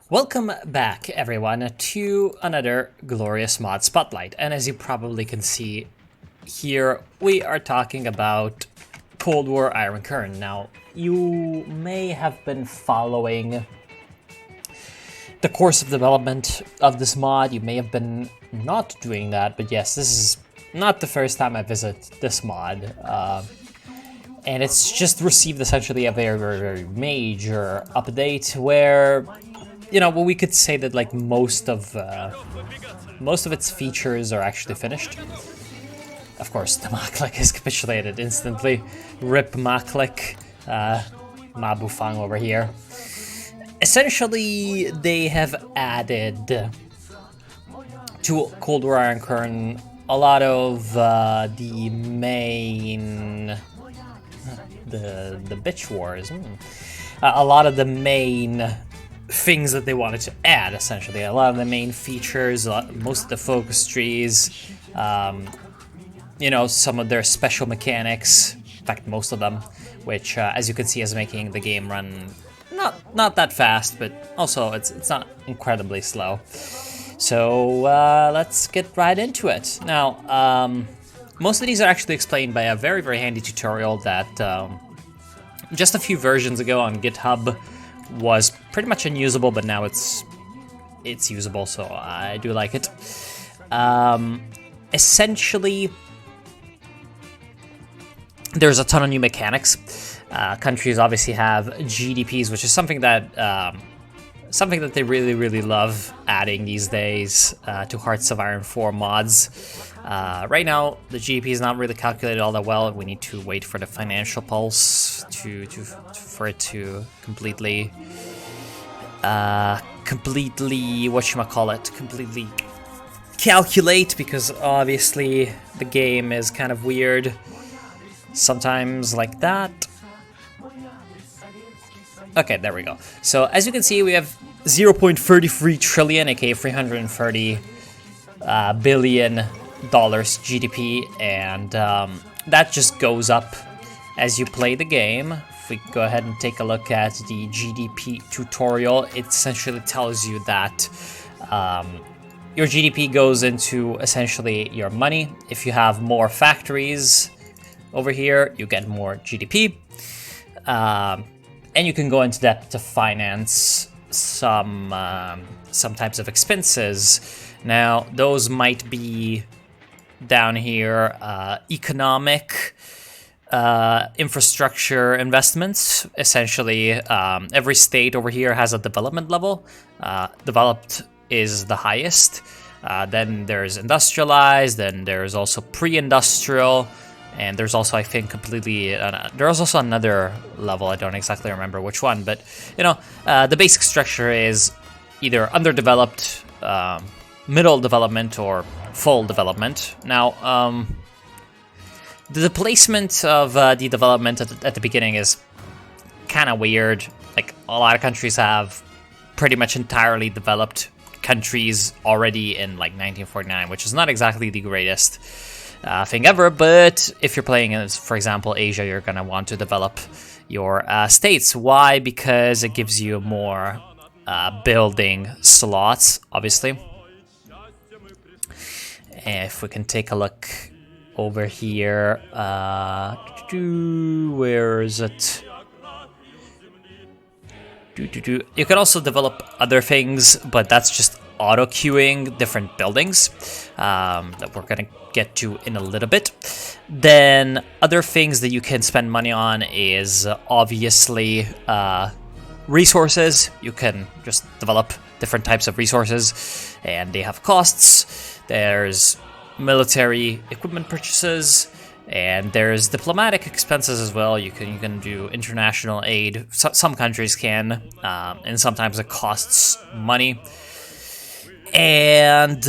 Welcome back, everyone, to another glorious mod spotlight. And as you probably can see here, we are talking about Cold War Iron Curtain. Now, you may have been following the course of development of this mod. You may have been not doing that, but yes, this is not the first time I visit this mod. And it's just received essentially a very major update where, you know, well, we could say that like most of its features are actually finished. Of course, the Maklik is capitulated instantly. Rip Maklik, Mabufang over here. Essentially, they have added to Cold War Iron Curtain a lot of the main, the bitch wars. A lot of the main things that they wanted to add, essentially. A lot of the main features, most of the focus trees, you know, some of their special mechanics, in fact, most of them, which, as you can see, is making the game run not that fast, but also it's not incredibly slow. So let's get right into it. Now, most of these are actually explained by a very handy tutorial that just a few versions ago on GitHub was pretty much unusable, but now it's usable, so I do like it. Essentially, there's a ton of new mechanics. Countries obviously have GDPs, which is something that they really love adding these days to Hearts of Iron 4 mods. Right now, the GDP is not really calculated all that well. We need to wait for the financial pulse for it to completely completely calculate, because obviously the game is kind of weird sometimes like that. Okay, there we go. So as you can see, we have 0.33 trillion, aka 330 billion dollars GDP, and that just goes up as you play the game. If we go ahead and take a look at the GDP tutorial, it essentially tells you that your GDP goes into essentially your money. If you have more factories over here, you get more GDP. And you can go into debt to finance some types of expenses. Now, those might be down here, economic infrastructure investments. Essentially, every state over here has a development level. Developed is the highest. Then there's industrialized, then there's also pre-industrial, and there's also, I think, there's also another level. I don't exactly remember which one, but, you know, the basic structure is either underdeveloped, middle development, or full development. Now, the placement of the development at the beginning is kind of weird. Like, a lot of countries have pretty much entirely developed countries already in, like, 1949, which is not exactly the greatest thing ever, but if you're playing as, for example, Asia, you're going to want to develop your states. Why? Because it gives you more building slots, obviously. And if we can take a look over here, where is it? You can also develop other things, but that's just auto-queuing different buildings that we're going to get to in a little bit. Then other things that you can spend money on is obviously resources. You can just develop different types of resources, and they have costs. There's military equipment purchases, and there's diplomatic expenses as well. You can do international aid. Some countries can, and sometimes it costs money. And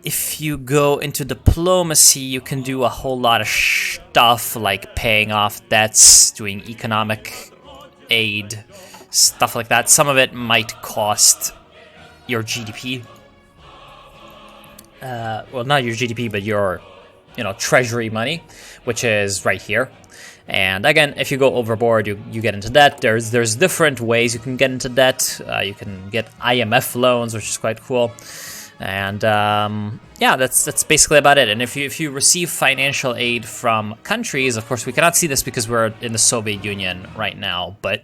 if you go into diplomacy, you can do a whole lot of stuff like paying off debts, doing economic aid, stuff like that. Some of it might cost your GDP. Well, not your GDP, but your, you know, treasury money, which is right here. And again, if you go overboard, you get into debt. There's different ways you can get into debt. You can get IMF loans, which is quite cool. And yeah, that's basically about it. And if you receive financial aid from countries, of course we cannot see this because we're in the Soviet Union right now. But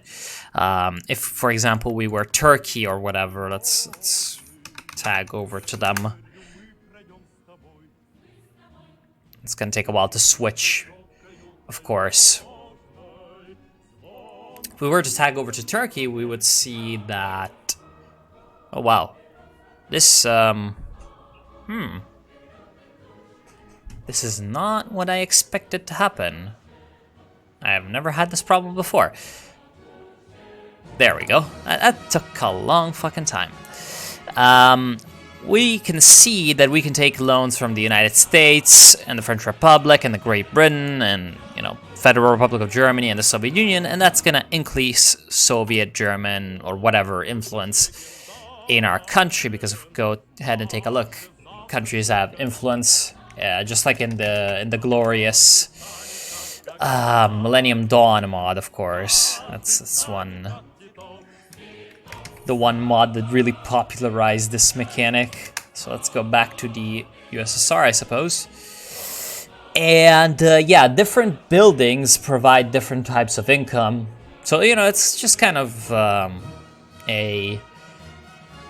if, for example, we were Turkey or whatever, let's tag over to them. It's gonna take a while to switch, of course. If we were to tag over to Turkey, we would see that. Oh wow. This, This is not what I expected to happen. I've never had this problem before. There we go. That took a long fucking time. We can see that we can take loans from the United States and the French Republic and the Great Britain and, Federal Republic of Germany and the Soviet Union, and that's gonna increase Soviet, German, or whatever influence in our country, because if we go ahead and take a look, countries have influence, just like in the glorious Millennium Dawn mod, of course. That's the one mod that really popularized this mechanic. So let's go back to the USSR, I suppose. And yeah, different buildings provide different types of income. So it's just kind of a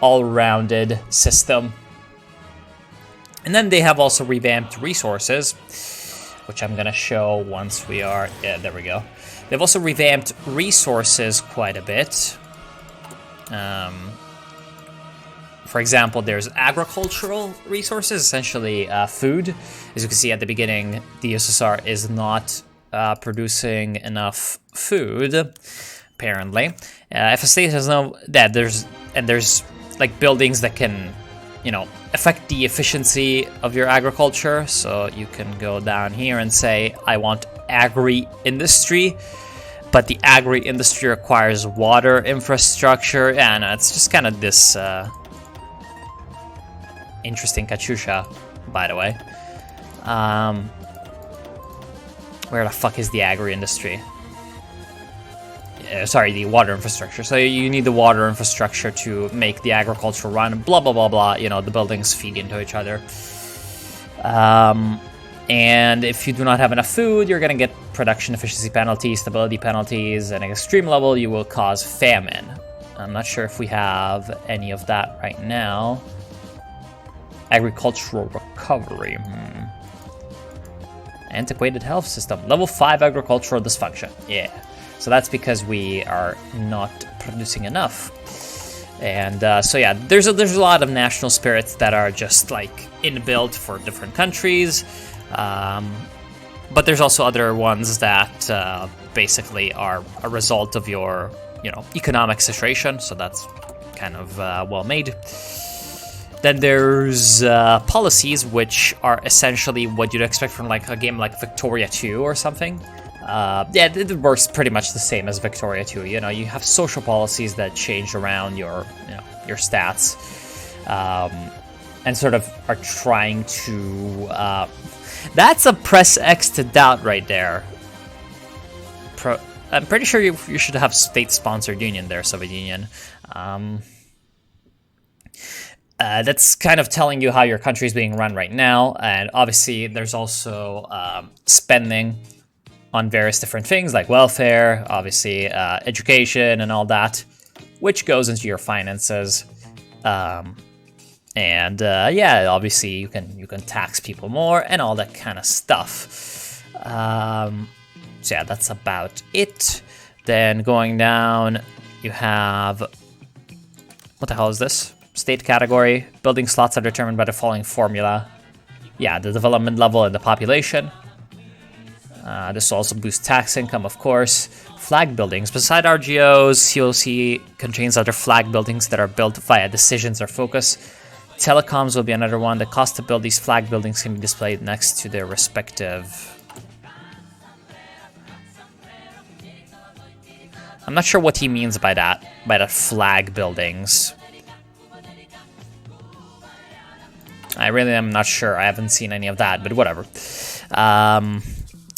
all-rounded system. And then they have also revamped resources, which I'm gonna show once we are, yeah, there we go. They've also revamped resources quite a bit. For example, there's agricultural resources, essentially food. As you can see at the beginning, the USSR is not producing enough food, apparently. If a state has there's like buildings that can, affect the efficiency of your agriculture. So you can go down here and say, I want agri-industry, but the agri-industry requires water infrastructure. And it's just kind of this interesting Katyusha, by the way. Where the fuck is the agri-industry? Sorry, the water infrastructure. So you need the water infrastructure to make the agriculture run, blah, blah, blah, blah. The buildings feed into each other. And if you do not have enough food, you're going to get production efficiency penalties, stability penalties, and at extreme level, you will cause famine. I'm not sure if we have any of that right now. Agricultural recovery. Antiquated health system. Level 5 agricultural dysfunction. Yeah. So that's because we are not producing enough. And so yeah, there's a lot of national spirits that are just like inbuilt for different countries. But there's also other ones that basically are a result of your, economic situation. So that's kind of well made. Then there's policies, which are essentially what you'd expect from like a game like Victoria 2 or something. Yeah, it works pretty much the same as Victoria 2. You have social policies that change around your stats, and sort of are trying to. That's a press X to doubt right there. I'm pretty sure you should have state-sponsored union there, Soviet Union. That's kind of telling you how your country is being run right now, and obviously there's also spending on various different things like welfare, obviously education and all that, which goes into your finances. And yeah, obviously you can tax people more and all that kind of stuff. So yeah, that's about it. Then going down, you have, what the hell is this? State category. Building slots are determined by the following formula. Yeah, the development level and the population. This will also boost tax income, of course. Flag buildings. Beside RGOs, you'll see contains other flag buildings that are built via decisions or focus. Telecoms will be another one. The cost to build these flag buildings can be displayed next to their respective. I'm not sure what he means by that flag buildings. I really am not sure. I haven't seen any of that, but whatever.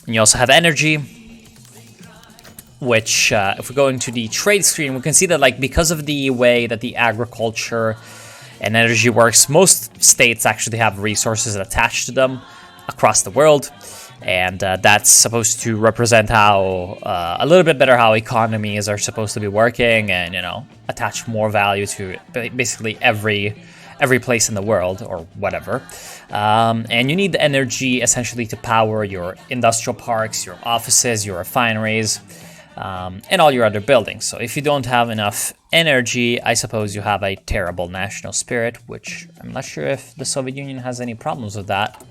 You also have energy. which if we go into the trade screen, we can see that like because of the way that the agriculture and energy works, most states actually have resources attached to them across the world, and that's supposed to represent how a little bit better how economies are supposed to be working, and attach more value to basically every place in the world or whatever. And you need the energy essentially to power your industrial parks, your offices, your refineries, and all your other buildings. So if you don't have enough energy, I suppose you have a terrible national spirit, which I'm not sure if the Soviet Union has any problems with that.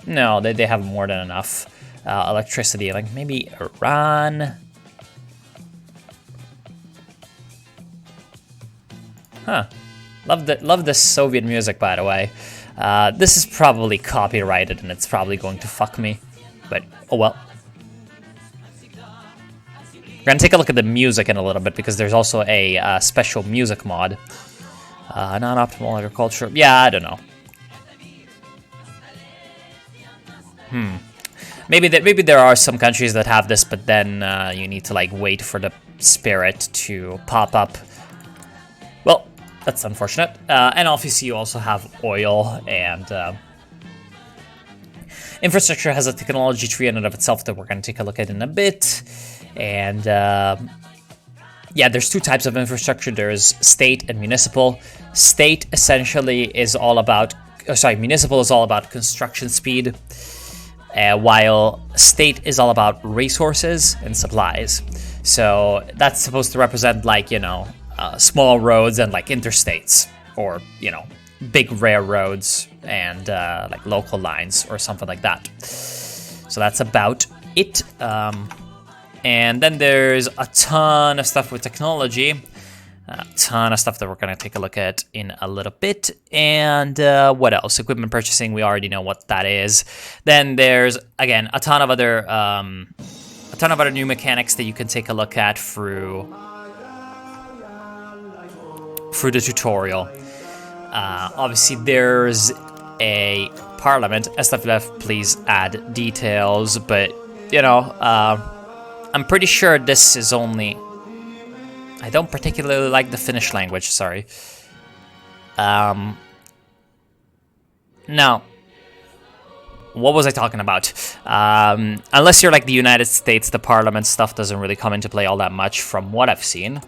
No, they have more than enough electricity. Like maybe Iran. Huh. Love this Soviet music, by the way. This is probably copyrighted and it's probably going to fuck me. But, oh well. We're gonna take a look at the music in a little bit because there's also a special music mod. Non-optimal agriculture. Yeah, I don't know. Maybe there are some countries that have this, but then you need to like wait for the spirit to pop up. Well, that's unfortunate. And obviously you also have oil, and infrastructure has a technology tree in and of itself that we're going to take a look at in a bit. And yeah, there's two types of infrastructure. There's state and municipal. State essentially is all about, municipal is all about construction speed, while state is all about resources and supplies. So that's supposed to represent like, small roads and like interstates, or, big railroads and like local lines or something like that. So that's about it. And then there's a ton of stuff with technology, a ton of stuff that we're going to take a look at in a little bit. And what else? Equipment purchasing, we already know what that is. Then there's, again, a ton of other new mechanics that you can take a look at through the tutorial. Obviously, there's a parliament. SFLF, please add details. But, I'm pretty sure this is only... I don't particularly like the Finnish language, sorry. Now, what was I talking about? Unless you're like the United States, the parliament stuff doesn't really come into play all that much from what I've seen.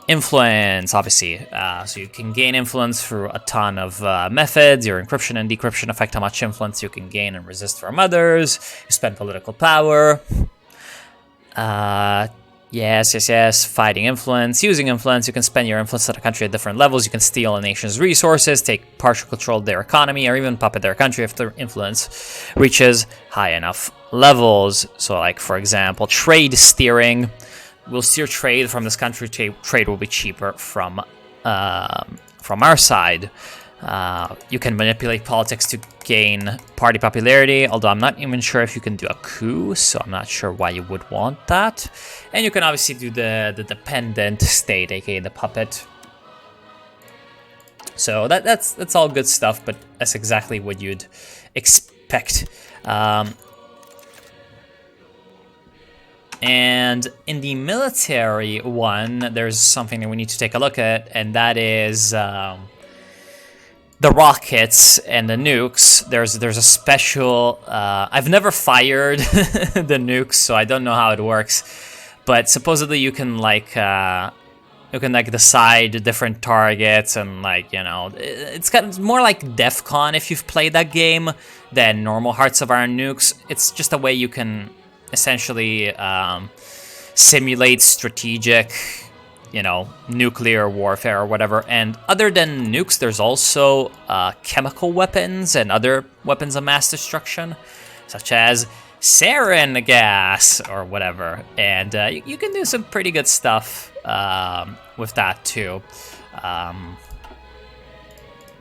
Influence, obviously. So you can gain influence through a ton of methods. Your encryption and decryption affect how much influence you can gain and resist from others. You spend political power. Yes. Fighting influence. Using influence, you can spend your influence at a country at different levels. You can steal a nation's resources, take partial control of their economy, or even puppet their country if their influence reaches high enough levels. So, like, for example, trade steering. We'll steer trade from this country. Trade will be cheaper from our side. You can manipulate politics to gain party popularity, although I'm not even sure if you can do a coup, so I'm not sure why you would want that. And you can obviously do the dependent state, aka the puppet. So that's all good stuff, but that's exactly what you'd expect. And in the military one, there's something that we need to take a look at, and that is the rockets and the nukes. There's a special... I've never fired the nukes, so I don't know how it works. But supposedly you can decide different targets, and it's kind of more like DEF CON if you've played that game than normal Hearts of Iron nukes. It's just a way you can essentially simulate strategic, nuclear warfare or whatever. And other than nukes, there's also chemical weapons and other weapons of mass destruction, such as sarin gas or whatever. And you can do some pretty good stuff with that too.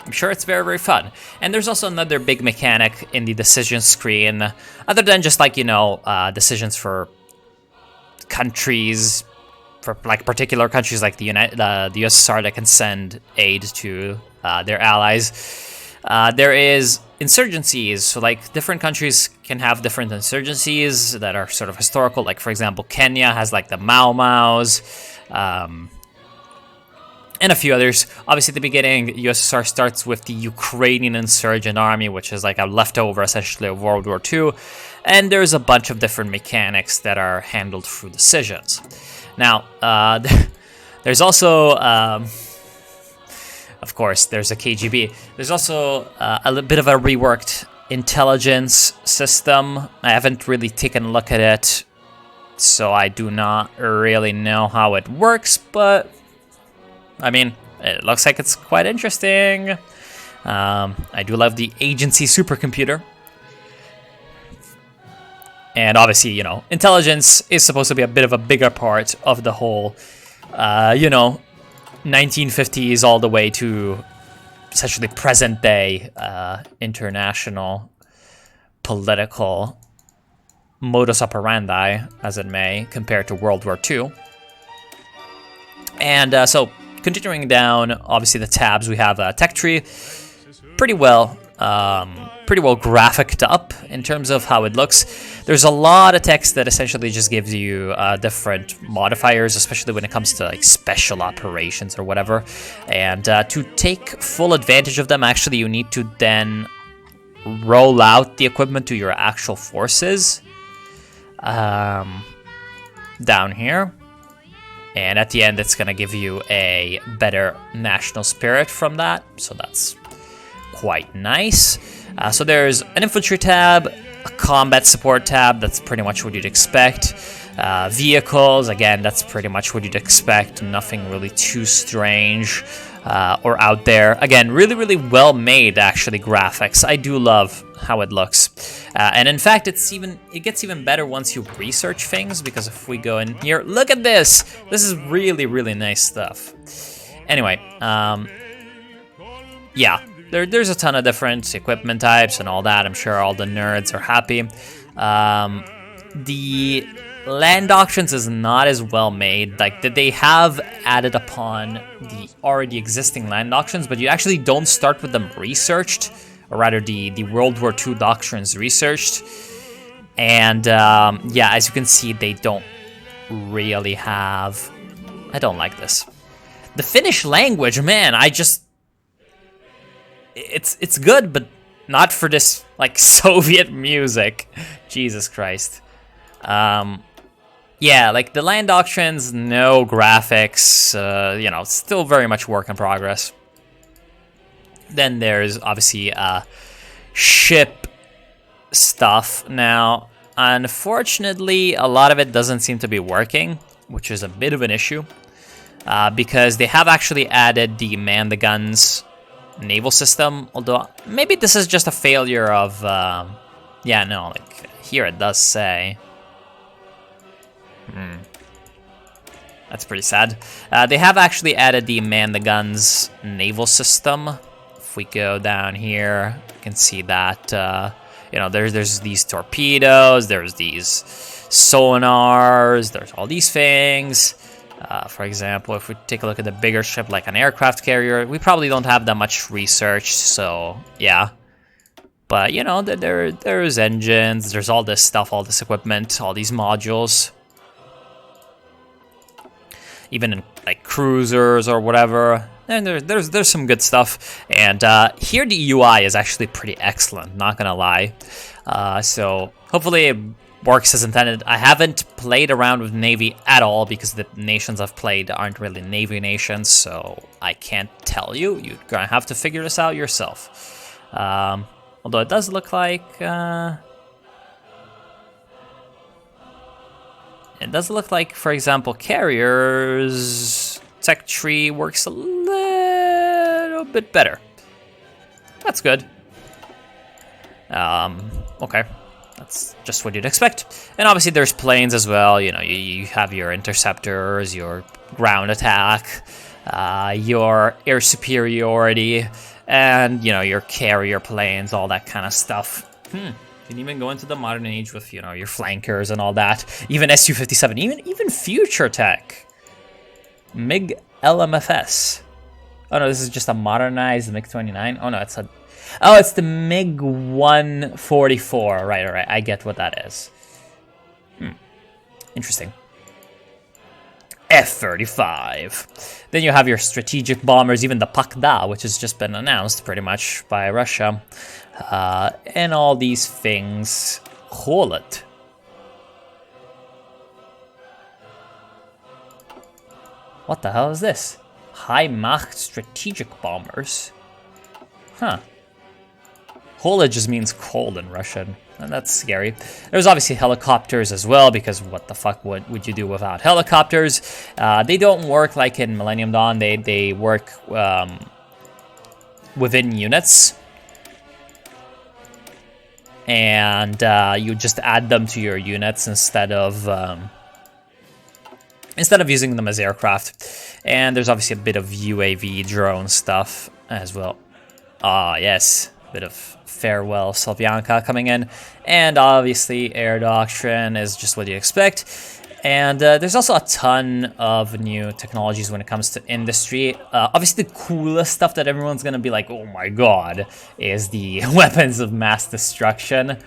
I'm sure it's very, very fun. And there's also another big mechanic in the decision screen, other than just decisions for countries, for like particular countries like the USSR that can send aid to their allies. There is insurgencies, so like different countries can have different insurgencies that are sort of historical. Like for example, Kenya has like the Mau Maus, and a few others. Obviously, at the beginning, USSR starts with the Ukrainian Insurgent Army, which is like a leftover, essentially, of World War II. And there's a bunch of different mechanics that are handled through decisions. Now, there's also, of course, there's a KGB. There's also a little bit of a reworked intelligence system. I haven't really taken a look at it, so I do not really know how it works, but I mean, it looks like it's quite interesting. I do love the agency supercomputer. And obviously, you know, intelligence is supposed to be a bit of a bigger part of the whole, you know, 1950s all the way to essentially present day international political modus operandi, as it may, compared to World War II. And so, continuing down, obviously the tabs, we have a tech tree, pretty well graphicked up in terms of how it looks. There's a lot of text that essentially just gives you different modifiers, especially when it comes to like special operations or whatever. And to take full advantage of them, actually, you need to then roll out the equipment to your actual forces down here. And at the end, it's going to give you a better national spirit from that. So that's quite nice. So there's an infantry tab, a combat support tab. That's pretty much what you'd expect. Vehicles, again, that's pretty much what you'd expect. Nothing really too strange or out there. Again, really, really well made, actually, graphics. I do love how it looks. And in fact, it gets even better once you research things, because if we go in here, look at this. This is really, really nice stuff. Anyway, yeah, there's a ton of different equipment types and all that. I'm sure all the nerds are happy. The land doctrines is not as well made. Like, they have added upon the already existing land doctrines, but you actually don't start with them researched, or rather the World War II doctrines researched. And yeah, as you can see, they don't really have... I don't like this. The Finnish language, man, it's good, but not for this, like, Soviet music. Jesus Christ. Yeah, like, the land doctrines, no graphics, you know, still very much work in progress. Then there's, obviously, ship stuff. Now, unfortunately, a lot of it doesn't seem to be working, which is a bit of an issue, because they have actually added the man-the-guns naval system, although maybe this is just a failure of, yeah, no, like, here it does say... That's pretty sad. They have actually added the man-the-guns naval system. If we go down here, you can see that, you know, there's these torpedoes, there's these sonars, there's all these things. For example, if we take a look at the bigger ship, like an aircraft carrier, we probably don't have that much research, so yeah. But, you know, there's engines, there's all this stuff, all this equipment, all these modules. Even in, like, cruisers or whatever, and there's some good stuff. And here the UI is actually pretty excellent, not gonna lie. So hopefully it works as intended. I haven't played around with Navy at all, because the nations I've played aren't really Navy nations, so I can't tell you. You're gonna have to figure this out yourself. Although it does look like... It does look like, for example, carriers tech tree works a little bit better. That's good. Okay. That's just what you'd expect. And obviously there's planes as well. You know, you have your interceptors, your ground attack, your air superiority, and, you know, your carrier planes, all that kind of stuff. You can even go into the modern age with, you know, your flankers and all that. Even Su-57, even future tech. MiG LMFS. Oh no, this is just a modernized MiG-29. Oh no, it's a Oh, it's the MiG-144. Right. I get what that is. Interesting. F-35. Then you have your strategic bombers, even the Pakda, which has just been announced pretty much by Russia. And all these things. Hold it. What the hell is this? High Mach strategic bombers. Huh. Hola just means cold in Russian, and that's scary. There's obviously helicopters as well, because what the fuck would you do without helicopters? They don't work like in Millennium Dawn. They work within units, and you just add them to your units instead of using them as aircraft. And there's obviously a bit of UAV drone stuff as well. Ah, yes, a bit of Farewell Slavyanka coming in, and obviously air doctrine is just what you expect. And there's also a ton of new technologies when it comes to industry. Obviously the coolest stuff that everyone's gonna be like, oh my god, is the weapons of mass destruction.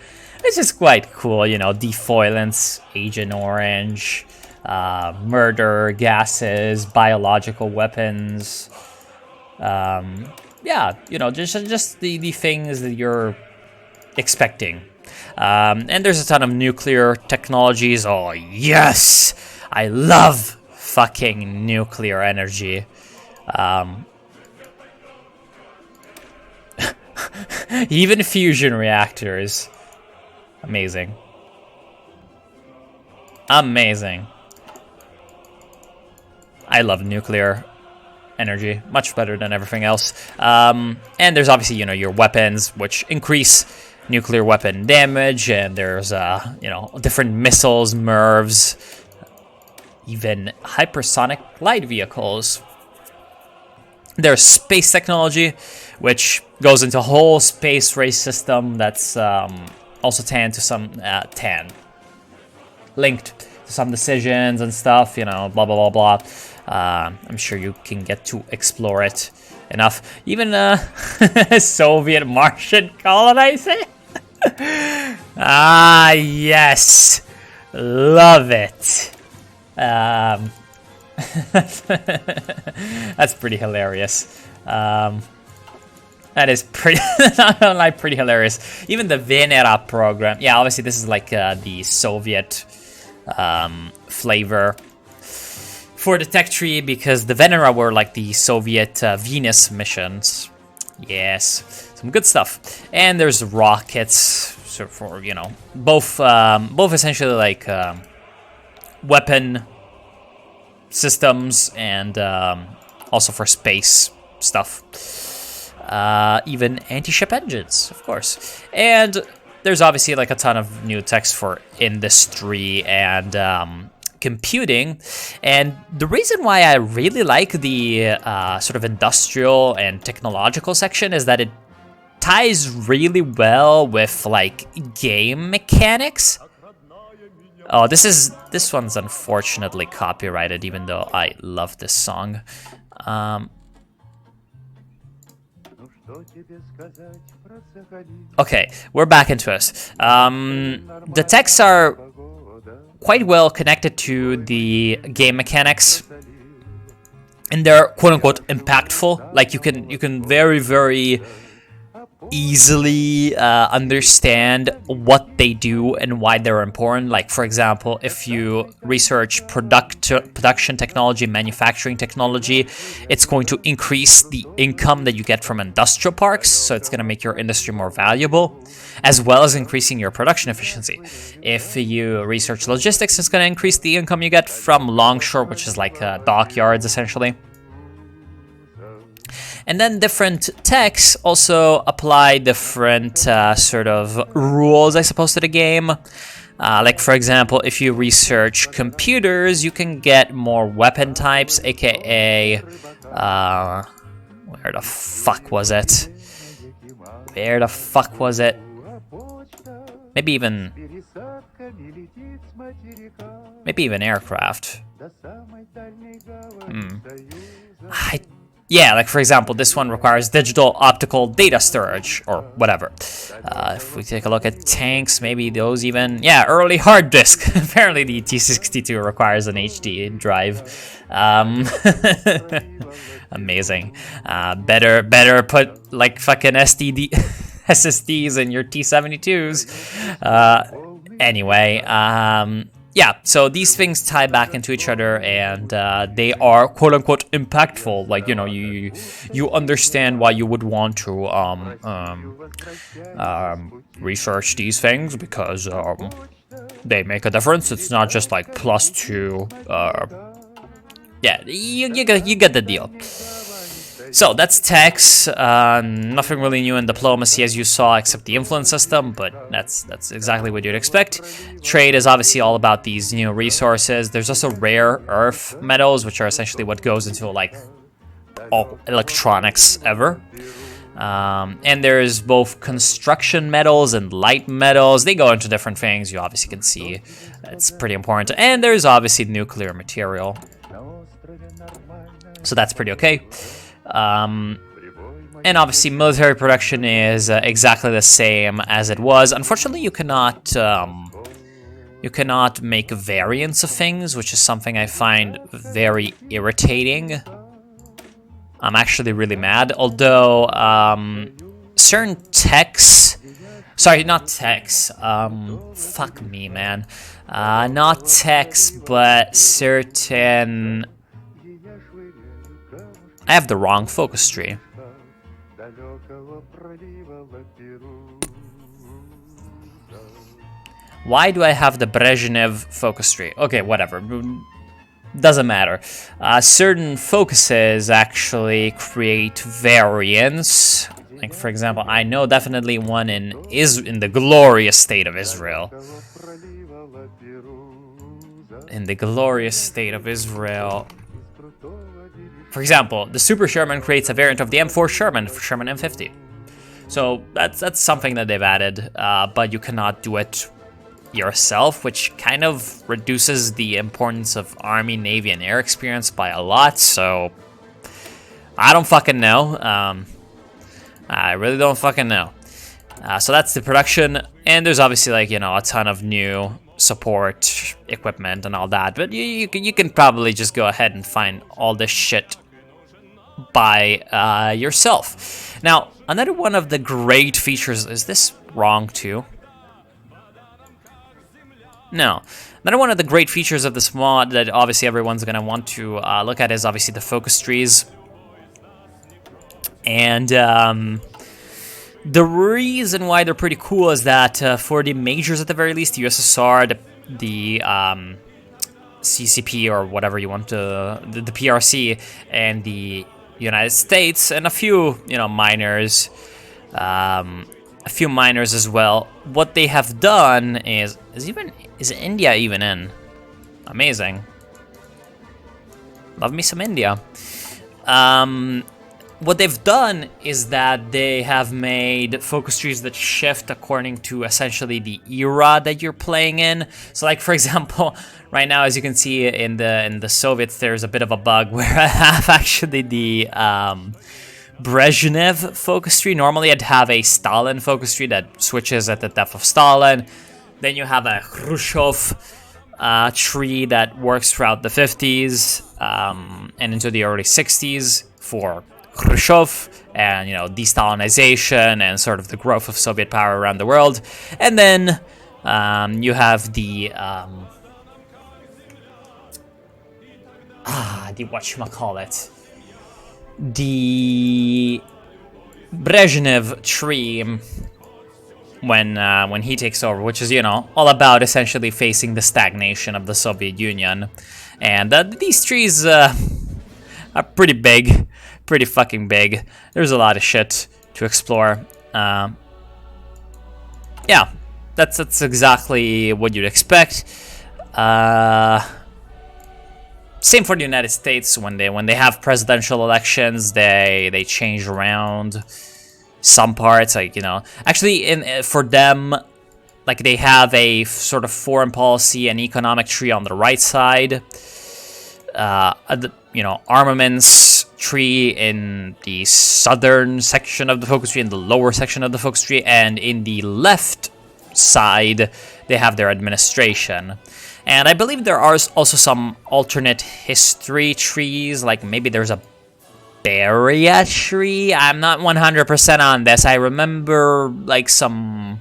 It's just quite cool, you know, defoilants, Agent Orange, murder gases, biological weapons. Yeah, you know, just the things that you're expecting. And there's a ton of nuclear technologies. Oh, yes! I love fucking nuclear energy. Even fusion reactors. Amazing. Amazing. I love nuclear energy, much better than everything else. And there's obviously, you know, your weapons, which increase nuclear weapon damage, and there's, you know, different missiles, MIRVs, even hypersonic light vehicles. There's space technology, which goes into a whole space race system that's also linked to some decisions and stuff, you know, blah, blah, blah, blah. I'm sure you can get to explore it enough. Even Soviet Martian colonizing. Ah, yes. Love it. That's pretty hilarious. That is pretty, not like pretty hilarious. Even the Venera program. Yeah, obviously this is like the Soviet flavor for the tech tree, because the Venera were like the Soviet Venus missions. Yes, some good stuff. And there's rockets, so for, you know, both essentially like weapon systems, and also for space stuff. Even anti-ship engines, of course. And there's obviously like a ton of new techs for industry and computing. And the reason why I really like the sort of industrial and technological section is that it ties really well with like game mechanics. Oh, this one's unfortunately copyrighted, even though I love this song. Okay, we're back into it. The texts are quite well connected to the game mechanics, and they're quote-unquote impactful. Like you can very, very easily understand what they do and why they're important. Like, for example, if you research production technology, manufacturing technology, it's going to increase the income that you get from industrial parks, so it's going to make your industry more valuable, as well as increasing your production efficiency. If you research logistics, it's going to increase the income you get from longshore, which is like dockyards, essentially. And then different techs also apply different sort of rules, I suppose, to the game. Like, for example, if you research computers, you can get more weapon types, aka... where the fuck was it? Where the fuck was it? Maybe even yeah, like for example, this one requires digital optical data storage or whatever. If we take a look at tanks, maybe those even, yeah, early hard disk. Apparently the T62 requires an HD drive. Amazing. Better put like fucking SSDs in your T72s. Anyway, yeah, so these things tie back into each other, and they are quote unquote impactful. Like, you know, you understand why you would want to research these things, because they make a difference. It's not just like +2. Yeah, you get the deal. So that's tax. Nothing really new in diplomacy, as you saw, except the influence system, but that's exactly what you'd expect. Trade is obviously all about these new resources. There's also rare earth metals, which are essentially what goes into like all electronics ever. And there's both construction metals and light metals. They go into different things. You obviously can see it's pretty important. And there's obviously nuclear material. So that's pretty okay. And obviously military production is exactly the same as it was. Unfortunately, you cannot make variants of things, which is something I find very irritating. I'm actually really mad. Although certain techs, sorry, not techs. Fuck me, man. Not techs, but certain. I have the wrong focus tree. Why do I have the Brezhnev focus tree? Okay, whatever. Doesn't matter. Certain focuses actually create variants. Like, for example, I know definitely one in the glorious state of Israel. In the glorious state of Israel. For example, the Super Sherman creates a variant of the M4 Sherman for Sherman M50. So that's something that they've added, but you cannot do it yourself, which kind of reduces the importance of Army, Navy, and Air experience by a lot. So I don't fucking know. I really don't fucking know. So that's the production, and there's obviously, like, you know, a ton of new support equipment and all that, but you can probably just go ahead and find all this shit by yourself. Now, another one of the great features, is this wrong too? No. Another one of the great features of this mod that obviously everyone's going to want to look at is obviously the focus trees. And the reason why they're pretty cool is that for the majors at the very least, the USSR, the CCP or whatever you want to, the PRC, and the United States, and a few, you know, minors, as well. What they have done is India even in? Amazing. Love me some India. What they've done is that they have made focus trees that shift according to essentially the era that you're playing in. So, like, for example, right now, as you can see in the Soviets, there's a bit of a bug where I have actually the Brezhnev focus tree. Normally, I'd have a Stalin focus tree that switches at the death of Stalin. Then you have a Khrushchev tree that works throughout the 50s and into the early 60s for Khrushchev and, you know, de-Stalinization and sort of the growth of Soviet power around the world. And then you have the whatchamacallit, the Brezhnev tree when he takes over, which is, you know, all about essentially facing the stagnation of the Soviet Union. And these trees are pretty big. Pretty fucking big. There's a lot of shit to explore. Yeah, that's exactly what you'd expect. Same for the United States. When they have presidential elections, they change around some parts. Like, you know, actually for them, like, they have a sort of foreign policy and economic tree on the right side. armaments tree in the southern section of the focus tree, in the lower section of the focus tree, and in the left side, they have their administration. And I believe there are also some alternate history trees, like maybe there's a Beria tree. I'm not 100% on this. I remember like some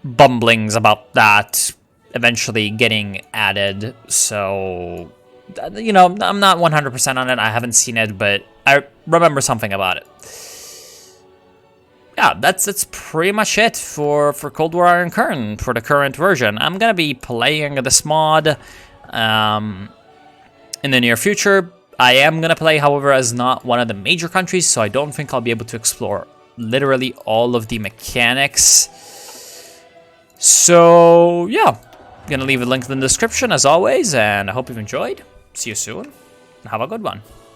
bumblings about that eventually getting added. So I'm not 100% on it. I haven't seen it, but I remember something about it. Yeah, that's pretty much it for Cold War Iron Curtain for the current version. I'm gonna be playing this mod in the near future. I am gonna play, however, as not one of the major countries, so I don't think I'll be able to explore literally all of the mechanics. So yeah, I'm gonna leave a link in the description as always, and I hope you've enjoyed. See you soon, and have a good one.